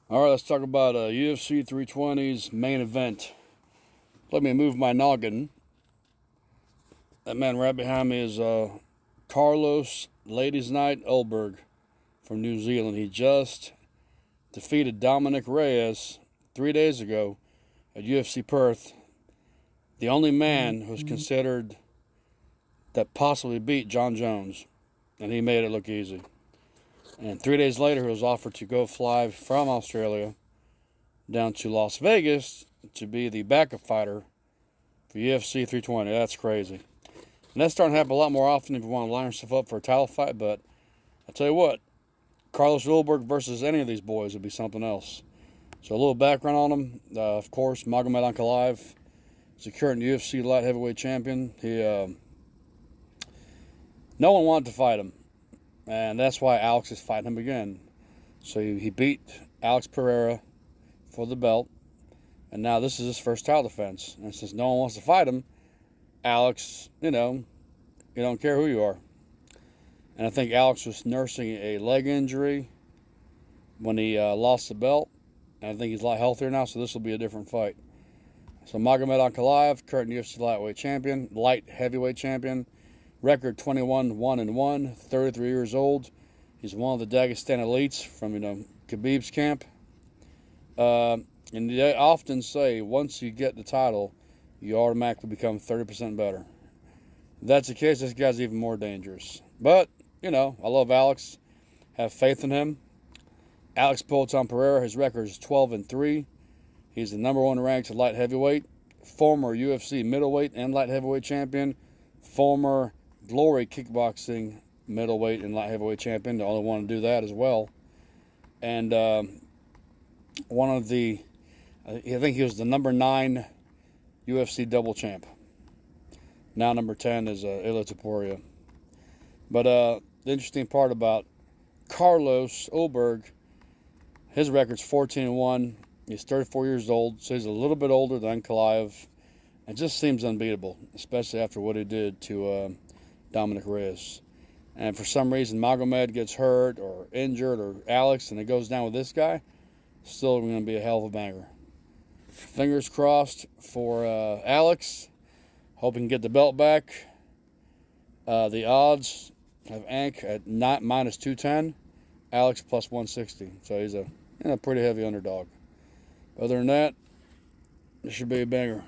All right, let's talk about UFC 320's main event. Let me move my noggin. That man right behind me is Carlos Ladies Night Ulberg from New Zealand. He just defeated Dominic Reyes 3 days ago at UFC Perth. The only man who's considered that possibly beat John Jones, and he made it look easy. And 3 days later, he was offered to go fly from Australia down to Las Vegas to be the backup fighter for UFC 320. That's crazy. And that's starting to happen a lot more often if you want to line yourself up for a title fight. But I tell you what, Carlos Ulberg versus any of these boys would be something else. So a little background on him. Of course, Magomed Ankalaev is the current UFC light heavyweight champion. No one wanted to fight him, and that's why Alex is fighting him again. So he beat Alex Pereira for the belt, and now this is his first title defense. And since no one wants to fight him, Alex, you don't care who you are. And I think Alex was nursing a leg injury when he lost the belt, and I think he's a lot healthier now, so this will be a different fight. So Magomed Ankalaev, current UFC lightweight champion, light heavyweight champion, record 21-1-1, 33 years old. He's one of the Dagestan elites from Khabib's camp. And they often say once you get the title, you automatically become 30% better. If that's the case, this guy's even more dangerous. But, I love Alex. Have faith in him. Alex Polton Pereira, his record is 12-3. He's the number one ranked light heavyweight, former UFC middleweight and light heavyweight champion, former Glory kickboxing middleweight and light heavyweight champion. The only one to do that as well. And I think he was the number 9 UFC double champ. Now number 10 is Ilia Topuria. But the interesting part about Carlos Ulberg, his record's 14-1. He's 34 years old, so he's a little bit older than Ankalaev. It just seems unbeatable, especially after what he did to Dominic Reyes. And for some reason, Magomed gets hurt or injured, or Alex, and it goes down with this guy, still going to be a hell of a banger. Fingers crossed for Alex. Hope he can get the belt back. The odds have Ank at minus 210, Alex plus 160. So he's a pretty heavy underdog. Other than that, this should be a banger.